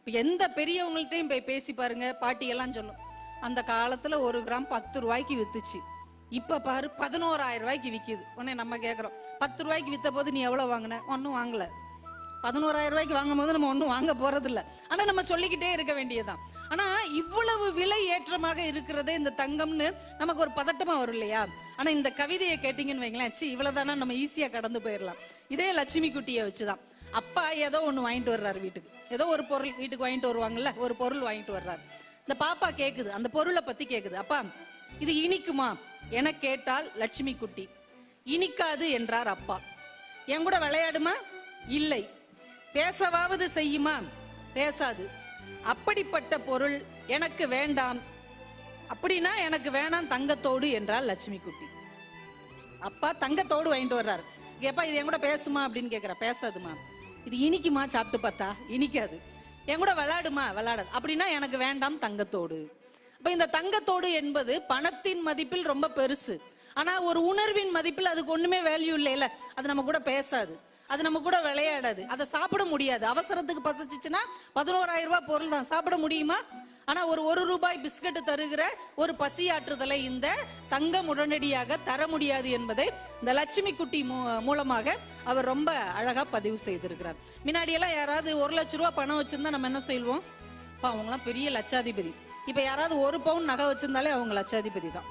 எந்த பெரியவங்கள்ட்டையும் போய் பேசி பாருங்க, பாட்டியெல்லாம் சொல்லும் அந்த காலத்துல 1 கிராம் 10 ரூபாய்க்கு வித்துச்சு, இப்ப பாரு 11,000 ரூபாய்க்கு விக்குது. உடனே நம்ம கேட்கறோம், 10 ரூபாய்க்கு வித்த போது நீ எவ்வளவு வாங்கின? ஒன்னும் வாங்கல. 11,000 ரூபாய்க்கு வாங்கும் போது நம்ம ஒன்றும் வாங்க போறது இல்லை. ஆனா நம்ம சொல்லிக்கிட்டே இருக்க வேண்டியதுதான். ஆனா இவ்வளவு விலை ஏற்றமாக இருக்கிறதே இந்த தங்கம்னு நமக்கு ஒரு பதட்டமா வரும் இல்லையா? ஆனா இந்த கவிதையை கேட்டீங்கன்னு வைங்களேன், இவ்வளவுதானா, நம்ம ஈஸியா கடந்து போயிடலாம். இதே லட்சுமி குட்டியை வச்சுதான். அப்பா ஏதோ ஒண்ணு வாங்கிட்டு வர்றாரு வீட்டுக்கு, ஏதோ ஒரு பொருள் வீட்டுக்கு வாங்கிட்டு வருவாங்கல்ல, ஒரு பொருள் வாங்கிட்டு வர்றாரு. இந்த பாப்பா கேக்குது, அந்த பொருளை பத்தி கேக்குது. அப்பா இது இனிக்குமா என கேட்டால் லட்சுமி குட்டி. இனிக்காது என்றார் அப்பா. என் கூட விளையாடுமா? இல்லை. பேசவாவது செய்யுமா? பேசாது. அப்படிப்பட்ட பொருள் எனக்கு வேண்டாம். அப்படின்னா எனக்கு வேணாம் தங்கத்தோடு என்றால் லட்சுமி குட்டி. அப்பா தங்கத்தோடு வாங்கிட்டு வர்றாரு. கேப்பா இது என் கூட பேசுமா அப்படின்னு கேக்குறா. பேசாதுமா. இது இனிக்குமா? சாப்பிட்டு பார்த்தா இனிக்காது. என் கூட விளையாடுமா? விளையாடாது. அப்படின்னா எனக்கு வேண்டாம் தங்கத்தோடு. அப்ப இந்த தங்கத்தோடு என்பது பணத்தின் மதிப்பில் ரொம்ப பெருசு. ஆனா ஒரு உணர்வின் மதிப்பில் அதுக்கு ஒண்ணுமே வேல்யூ இல்லைல்ல. அது நம்ம கூட பேசாது, அது நம்ம கூட விளையாடாது, அதை சாப்பிட முடியாது. அவசரத்துக்கு பசிச்சுன்னா 11,000 ரூபாய் பொருள் தான், சாப்பிட முடியுமா? ஆனா ஒரு 1 ரூபாய் பிஸ்கட் தருகிற ஒரு பசியாற்றுதலை இந்த தங்கம் உடனடியாக தர முடியாது என்பதை இந்த லட்சுமி குட்டி மூலமாக அவர் ரொம்ப அழகா பதிவு செய்திருக்கிறார். முன்னாடி எல்லாம் யாராவது 1 லட்சம் ரூபாய் பணம் வச்சிருந்தா நம்ம என்ன சொல்லுவோம்? அவங்கலாம் பெரிய லட்சாதிபதி. இப்ப யாராவது 1 பவுன் நகை வச்சிருந்தாலே அவங்க லட்சாதிபதி தான்.